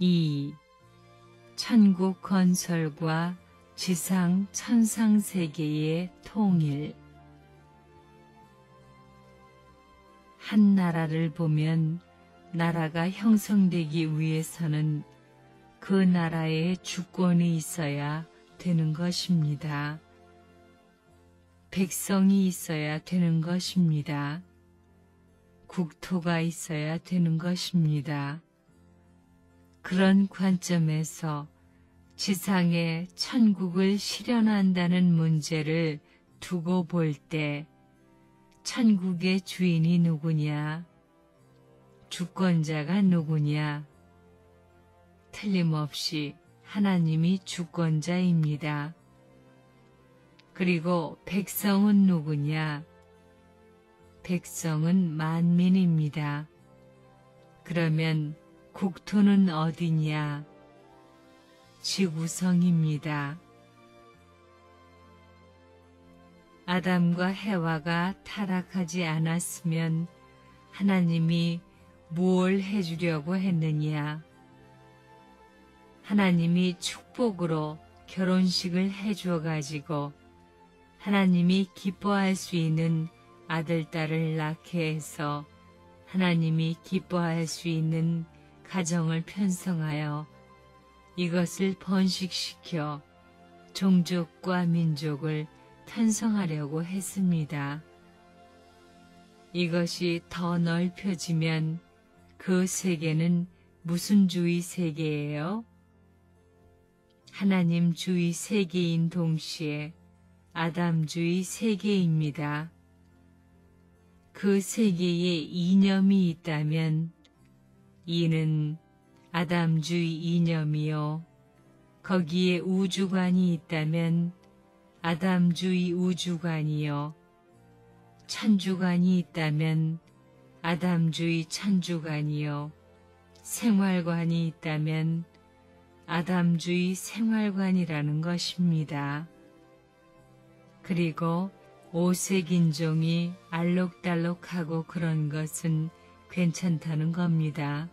2. 천국 건설과 지상 천상세계의 통일. 한 나라를 보면 나라가 형성되기 위해서는 그 나라에 주권이 있어야 되는 것입니다. 백성이 있어야 되는 것입니다. 국토가 있어야 되는 것입니다. 그런 관점에서 지상에 천국을 실현한다는 문제를 두고 볼 때 천국의 주인이 누구냐? 주권자가 누구냐? 틀림없이 하나님이 주권자입니다. 그리고 백성은 누구냐? 백성은 만민입니다. 그러면 국토는 어디냐? 지구성입니다. 아담과 해와가 타락하지 않았으면 하나님이 무엇을 해주려고 했느냐? 하나님이 축복으로 결혼식을 해줘 가지고 하나님이 기뻐할 수 있는 아들, 딸을 낳게 해서 하나님이 기뻐할 수 있는 가정을 편성하여 이것을 번식시켜 종족과 민족을 편성하려고 했습니다. 이것이 더 넓혀지면 그 세계는 무슨 주의 세계예요? 하나님주의 세계인 동시에 아담주의 세계입니다. 그 세계에 이념이 있다면 이는 아담주의 이념이요. 거기에 우주관이 있다면 아담주의 우주관이요. 천주관이 있다면 아담주의 천주관이요. 생활관이 있다면 아담주의 생활관이라는 것입니다. 그리고 오색인종이 알록달록하고 그런 것은 괜찮다는 겁니다.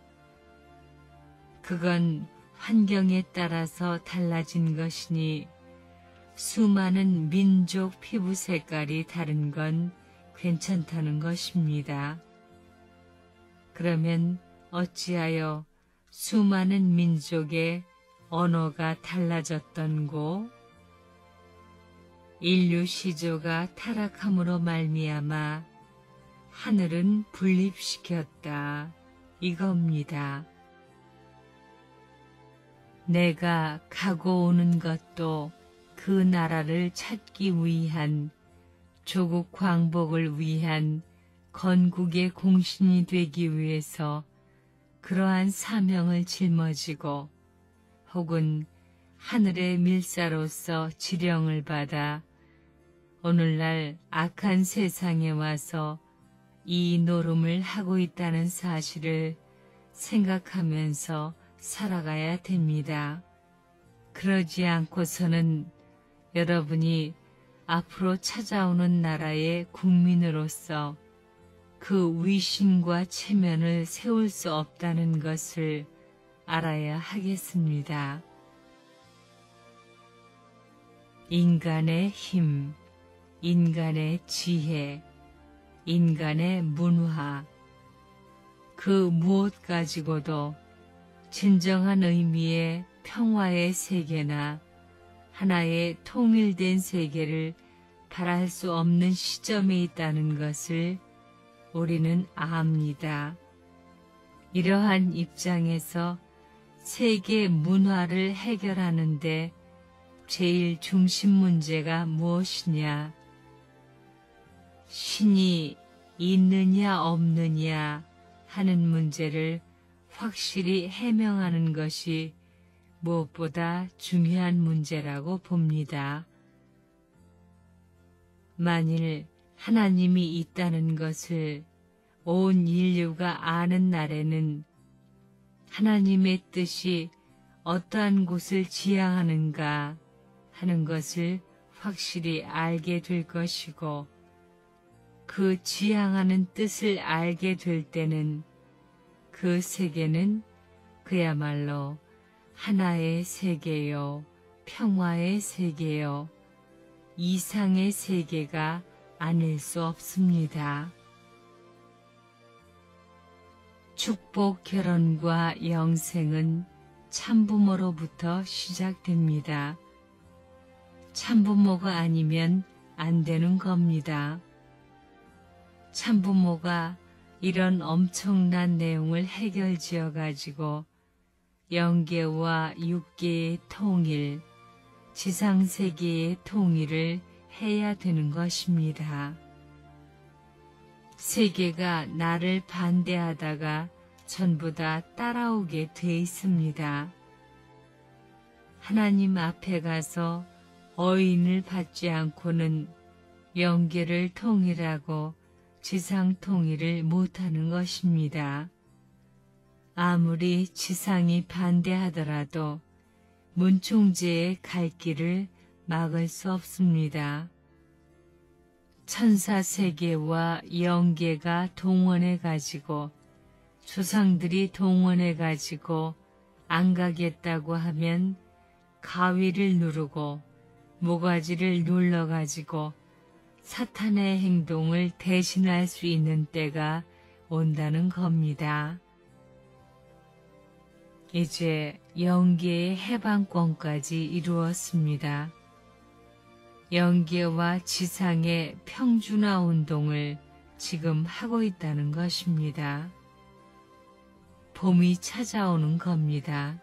그건 환경에 따라서 달라진 것이니 수많은 민족 피부 색깔이 다른 건 괜찮다는 것입니다. 그러면 어찌하여 수많은 민족의 언어가 달라졌던고? 인류 시조가 타락함으로 말미암아 하늘은 분립시켰다. 이겁니다. 내가 가고 오는 것도 그 나라를 찾기 위한 조국 광복을 위한 건국의 공신이 되기 위해서 그러한 사명을 짊어지고 혹은 하늘의 밀사로서 지령을 받아 오늘날 악한 세상에 와서 이 노름을 하고 있다는 사실을 생각하면서 살아가야 됩니다. 그러지 않고서는 여러분이 앞으로 찾아오는 나라의 국민으로서 그 위신과 체면을 세울 수 없다는 것을 알아야 하겠습니다. 인간의 힘, 인간의 지혜, 인간의 문화, 그 무엇 가지고도 진정한 의미의 평화의 세계나 하나의 통일된 세계를 바랄 수 없는 시점에 있다는 것을 우리는 압니다. 이러한 입장에서 세계 문화를 해결하는데 제일 중심 문제가 무엇이냐? 신이 있느냐 없느냐 하는 문제를 확실히 해명하는 것이 무엇보다 중요한 문제라고 봅니다. 만일 하나님이 있다는 것을 온 인류가 아는 날에는 하나님의 뜻이 어떠한 곳을 지향하는가 하는 것을 확실히 알게 될 것이고 그 지향하는 뜻을 알게 될 때는 그 세계는 그야말로 하나의 세계요, 평화의 세계요, 이상의 세계가 아닐 수 없습니다. 축복 결혼과 영생은 참부모로부터 시작됩니다. 참부모가 아니면 안 되는 겁니다. 참부모가 이런 엄청난 내용을 해결지어 가지고 영계와 육계의 통일, 지상세계의 통일을 해야 되는 것입니다. 세계가 나를 반대하다가 전부 다 따라오게 돼 있습니다. 하나님 앞에 가서 어인을 받지 않고는 영계를 통일하고 지상 통일을 못하는 것입니다. 아무리 지상이 반대하더라도 문충제의 갈 길을 막을 수 없습니다. 천사세계와 영계가 동원해가지고 조상들이 동원해가지고 안 가겠다고 하면 가위를 누르고 모가지를 눌러가지고 사탄의 행동을 대신할 수 있는 때가 온다는 겁니다. 이제 영계의 해방권까지 이루었습니다. 영계와 지상의 평준화 운동을 지금 하고 있다는 것입니다. 봄이 찾아오는 겁니다.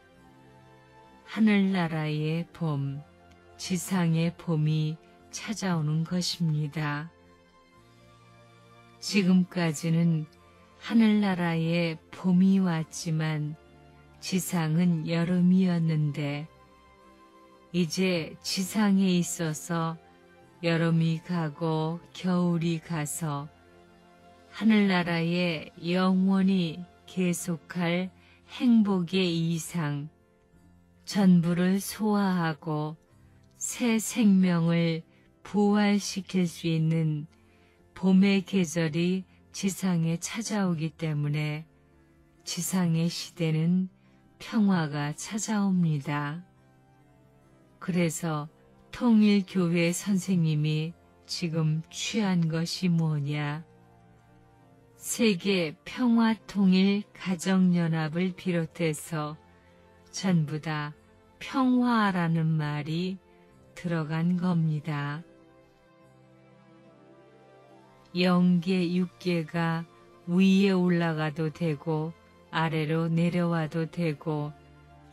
하늘나라의 봄, 지상의 봄이 찾아오는 것입니다. 지금까지는 하늘나라에 봄이 왔지만 지상은 여름이었는데 이제 지상에 있어서 여름이 가고 겨울이 가서 하늘나라에 영원히 계속할 행복의 이상, 전부를 소화하고 새 생명을 부활시킬 수 있는 봄의 계절이 지상에 찾아오기 때문에 지상의 시대는 평화가 찾아옵니다. 그래서 통일교회 선생님이 지금 취한 것이 뭐냐? 세계 평화통일 가정연합을 비롯해서 전부 다 평화라는 말이 들어간 겁니다. 영계, 육계가 위에 올라가도 되고 아래로 내려와도 되고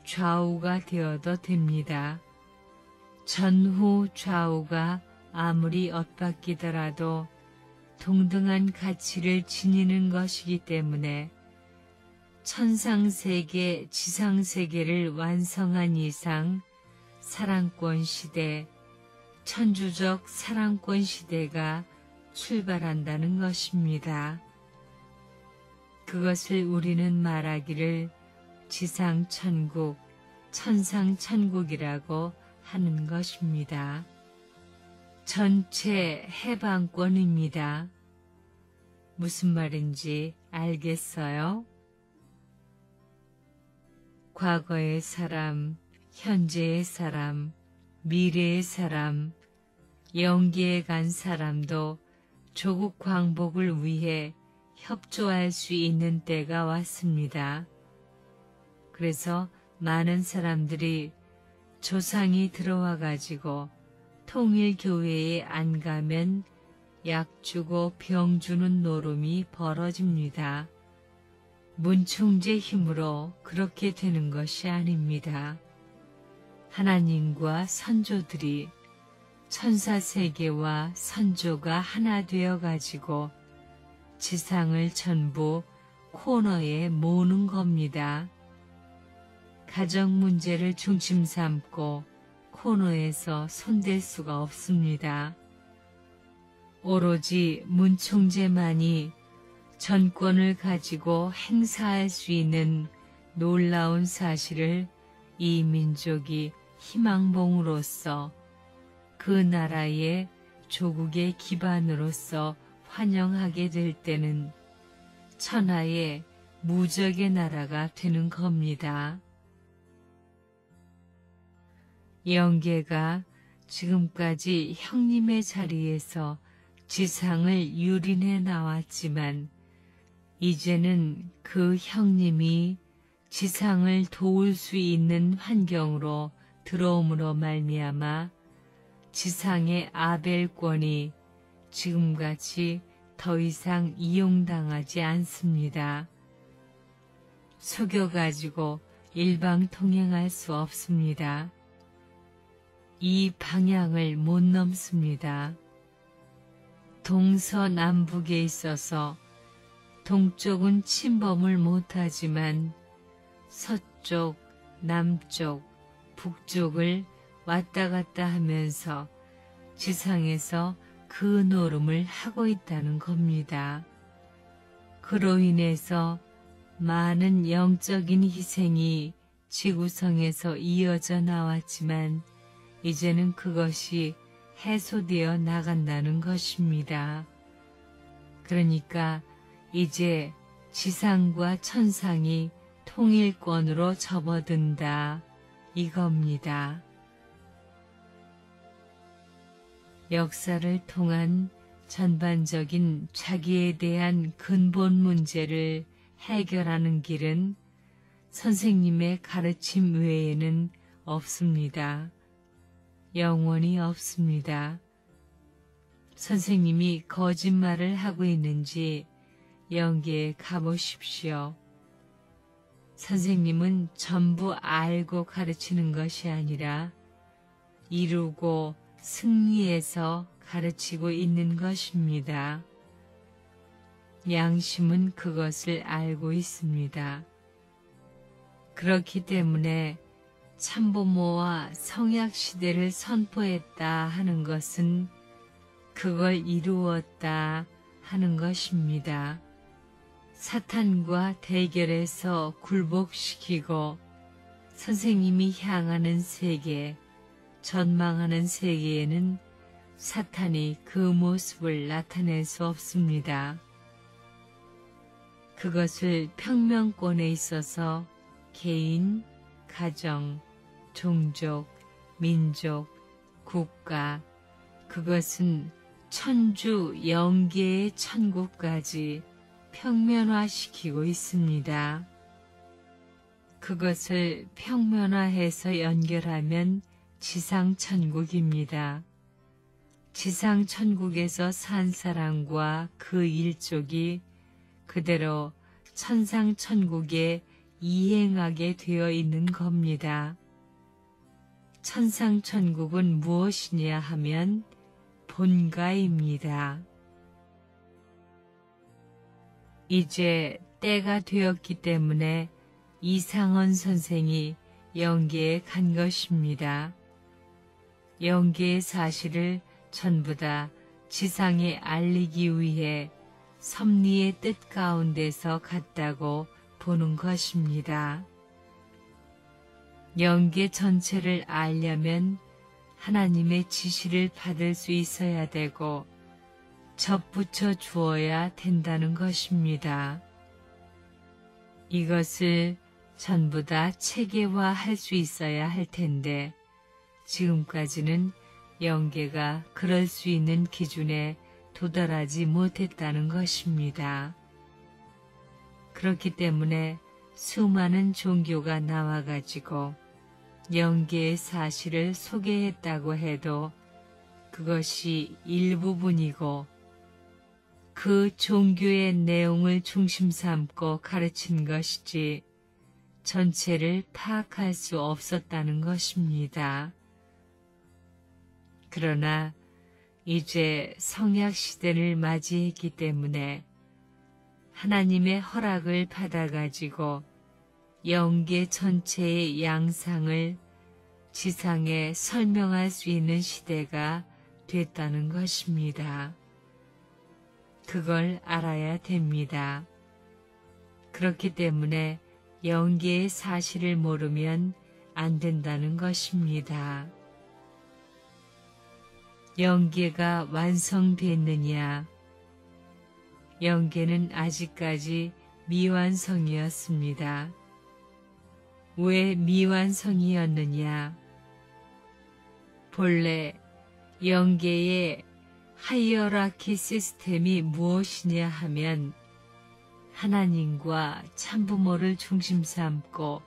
좌우가 되어도 됩니다. 전후 좌우가 아무리 엇바뀌더라도 동등한 가치를 지니는 것이기 때문에 천상세계, 지상세계를 완성한 이상 사랑권 시대, 천주적 사랑권 시대가 출발한다는 것입니다. 그것을 우리는 말하기를 지상천국, 천상천국이라고 하는 것입니다. 전체 해방권입니다. 무슨 말인지 알겠어요? 과거의 사람, 현재의 사람, 미래의 사람, 영계에 간 사람도 조국 광복을 위해 협조할 수 있는 때가 왔습니다. 그래서 많은 사람들이 조상이 들어와 가지고 통일교회에 안 가면 약 주고 병 주는 노름이 벌어집니다. 문충제 힘으로 그렇게 되는 것이 아닙니다. 하나님과 선조들이 천사세계와 선조가 하나 되어 가지고 지상을 전부 코너에 모으는 겁니다. 가정 문제를 중심 삼고 코너에서 손댈 수가 없습니다. 오로지 문충제만이 전권을 가지고 행사할 수 있는 놀라운 사실을 이 민족이 희망봉으로서 그 나라의 조국의 기반으로서 환영하게 될 때는 천하의 무적의 나라가 되는 겁니다. 영계가 지금까지 형님의 자리에서 지상을 유린해 나왔지만 이제는 그 형님이 지상을 도울 수 있는 환경으로 들어옴으로 말미암아 지상의 아벨권이 지금같이 더 이상 이용당하지 않습니다. 속여가지고 일방통행할 수 없습니다. 이 방향을 못 넘습니다. 동서남북에 있어서 동쪽은 침범을 못하지만 서쪽, 남쪽, 북쪽을 왔다 갔다 하면서 지상에서 그 노름을 하고 있다는 겁니다. 그로 인해서 많은 영적인 희생이 지구성에서 이어져 나왔지만 이제는 그것이 해소되어 나간다는 것입니다. 그러니까 이제 지상과 천상이 통일권으로 접어든다 이겁니다. 역사를 통한 전반적인 자기에 대한 근본 문제를 해결하는 길은 선생님의 가르침 외에는 없습니다. 영원히 없습니다. 선생님이 거짓말을 하고 있는지 영계에 가보십시오. 선생님은 전부 알고 가르치는 것이 아니라 이루고 승리해서 가르치고 있는 것입니다. 양심은 그것을 알고 있습니다. 그렇기 때문에 참부모와 성약시대를 선포했다 하는 것은 그걸 이루었다 하는 것입니다. 사탄과 대결해서 굴복시키고 선생님이 향하는 세계, 전망하는 세계에는 사탄이 그 모습을 나타낼 수 없습니다. 그것을 평면권에 있어서 개인, 가정, 종족, 민족, 국가, 그것은 천주 영계의 천국까지 평면화시키고 있습니다. 그것을 평면화해서 연결하면 지상천국입니다. 지상천국에서 산 사람과 그 일족이 그대로 천상천국에 이행하게 되어 있는 겁니다. 천상천국은 무엇이냐 하면 본가입니다. 이제 때가 되었기 때문에 이상원 선생이 영계에 간 것입니다. 영계의 사실을 전부 다 지상에 알리기 위해 섭리의 뜻 가운데서 갔다고 보는 것입니다. 영계 전체를 알려면 하나님의 지시를 받을 수 있어야 되고 접붙여 주어야 된다는 것입니다. 이것을 전부 다 체계화할 수 있어야 할 텐데 지금까지는 영계가 그럴 수 있는 기준에 도달하지 못했다는 것입니다. 그렇기 때문에 수많은 종교가 나와가지고 영계의 사실을 소개했다고 해도 그것이 일부분이고 그 종교의 내용을 중심 삼고 가르친 것이지 전체를 파악할 수 없었다는 것입니다. 그러나 이제 성약시대를 맞이했기 때문에 하나님의 허락을 받아가지고 영계 전체의 양상을 지상에 설명할 수 있는 시대가 됐다는 것입니다. 그걸 알아야 됩니다. 그렇기 때문에 영계의 사실을 모르면 안 된다는 것입니다. 영계가 완성됐느냐? 영계는 아직까지 미완성이었습니다. 왜 미완성이었느냐? 본래 영계의 하이어라키 시스템이 무엇이냐 하면 하나님과 참부모를 중심 삼고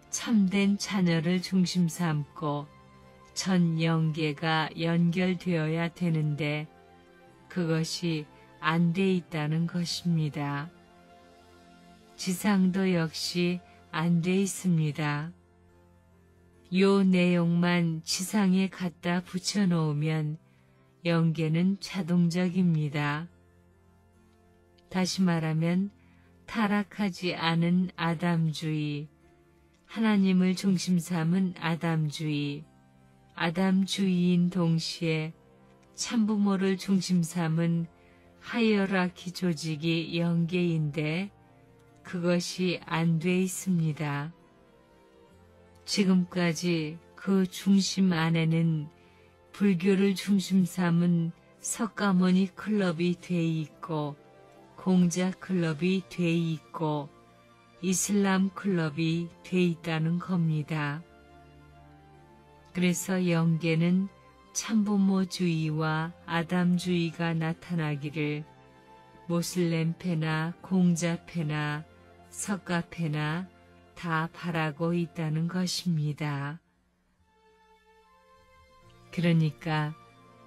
참된 자녀를 중심 삼고 전 영계가 연결되어야 되는데 그것이 안 돼 있다는 것입니다. 지상도 역시 안 돼 있습니다. 요 내용만 지상에 갖다 붙여놓으면 영계는 자동적입니다. 다시 말하면 타락하지 않은 아담주의, 하나님을 중심 삼은 아담주의, 아담주의인 동시에 참부모를 중심 삼은 하이어라키 조직이 영계인데 그것이 안 돼 있습니다. 지금까지 그 중심 안에는 불교를 중심 삼은 석가모니 클럽이 돼 있고 공자 클럽이 돼 있고 이슬람 클럽이 돼 있다는 겁니다. 그래서 영계는 참부모주의와 아담주의가 나타나기를 모슬렘패나 공자패나 석가패나 다 바라고 있다는 것입니다. 그러니까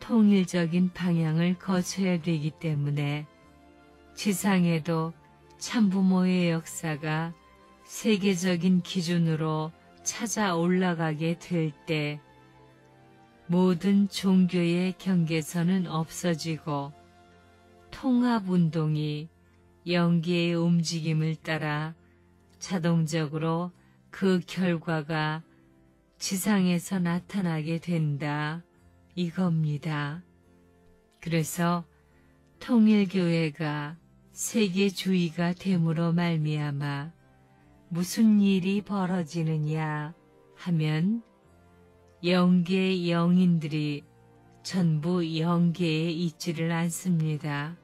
통일적인 방향을 거쳐야 되기 때문에 지상에도 참부모의 역사가 세계적인 기준으로 찾아 올라가게 될 때 모든 종교의 경계선은 없어지고 통합운동이 영계의 움직임을 따라 자동적으로 그 결과가 지상에서 나타나게 된다 이겁니다. 그래서 통일교회가 세계주의가 됨으로 말미암아 무슨 일이 벌어지느냐 하면 영계의 영인들이 전부 영계에 있지를 않습니다.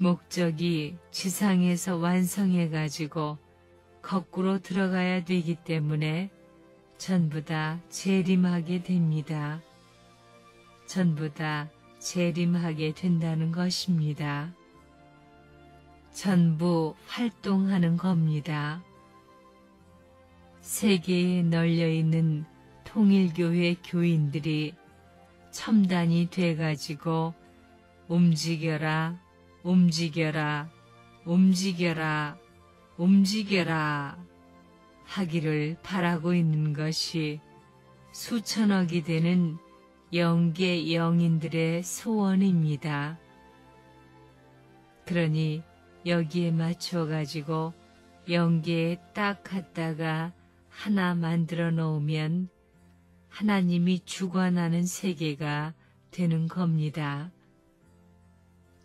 목적이 지상에서 완성해가지고 거꾸로 들어가야 되기 때문에 전부 다 재림하게 됩니다. 전부 다 재림하게 된다는 것입니다. 전부 활동하는 겁니다. 세계에 널려있는 통일교회 교인들이 첨단이 돼가지고 움직여라, 움직여라, 움직여라, 움직여라 하기를 바라고 있는 것이 수천억이 되는 영계 영인들의 소원입니다. 그러니 여기에 맞춰가지고 영계에 딱 갖다가 하나 만들어 놓으면 하나님이 주관하는 세계가 되는 겁니다.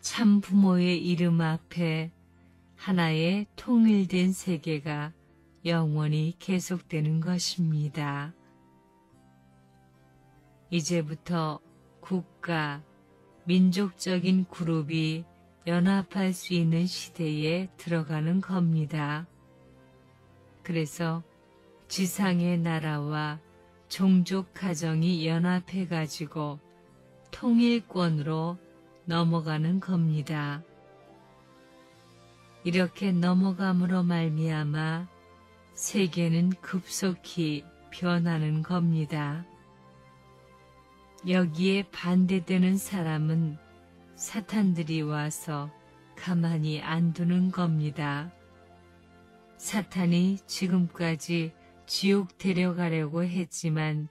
참 부모의 이름 앞에 하나의 통일된 세계가 영원히 계속되는 것입니다. 이제부터 국가, 민족적인 그룹이 연합할 수 있는 시대에 들어가는 겁니다. 그래서 지상의 나라와 종족 가정이 연합해가지고 통일권으로 넘어가는 겁니다. 이렇게 넘어감으로 말미암아 세계는 급속히 변하는 겁니다. 여기에 반대되는 사람은 사탄들이 와서 가만히 안 두는 겁니다. 사탄이 지금까지 지옥 데려가려고 했지만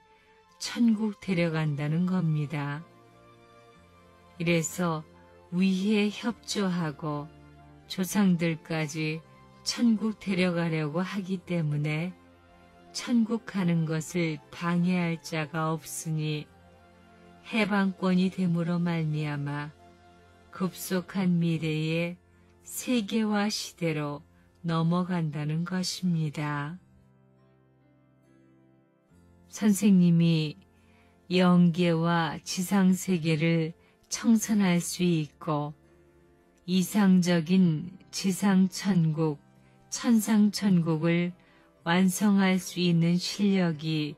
천국 데려간다는 겁니다. 이래서 위에 협조하고 조상들까지 천국 데려가려고 하기 때문에 천국 가는 것을 방해할 자가 없으니 해방권이 됨으로 말미암아 급속한 미래의 세계화 시대로 넘어간다는 것입니다. 선생님이 영계와 지상세계를 청산할 수 있고 이상적인 지상천국, 천상천국을 완성할 수 있는 실력이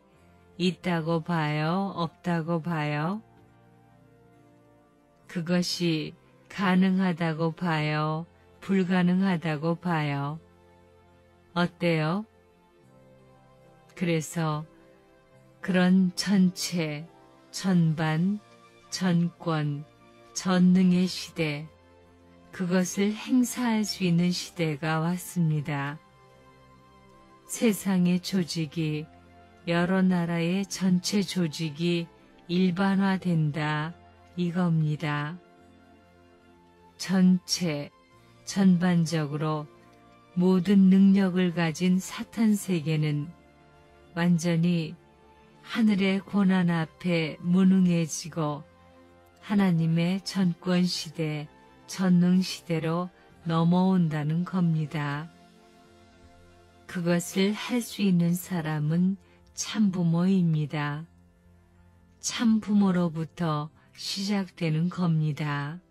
있다고 봐요? 없다고 봐요? 그것이 가능하다고 봐요? 불가능하다고 봐요? 어때요? 그래서 그런 전체, 전반, 전권, 전능의 시대, 그것을 행사할 수 있는 시대가 왔습니다. 세상의 조직이, 여러 나라의 전체 조직이 일반화된다, 이겁니다. 전체, 전반적으로 모든 능력을 가진 사탄 세계는 완전히 하늘의 고난 앞에 무능해지고 하나님의 전권 시대, 전능 시대로 넘어온다는 겁니다. 그것을 할 수 있는 사람은 참부모입니다. 참부모로부터 시작되는 겁니다.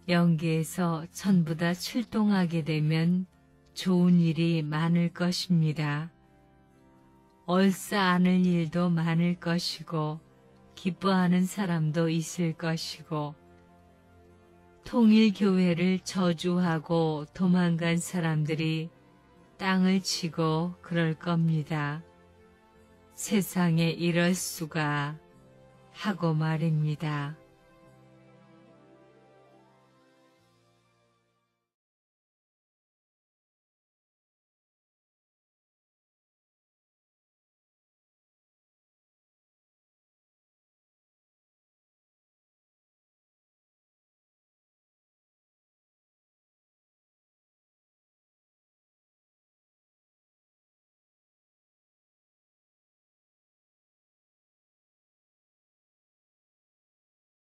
영계에서 전부 다 출동하게 되면 좋은 일이 많을 것입니다. 얼싸 안을 일도 많을 것이고 기뻐하는 사람도 있을 것이고 통일교회를 저주하고 도망간 사람들이 땅을 치고 그럴 겁니다. 세상에 이럴 수가 하고 말입니다.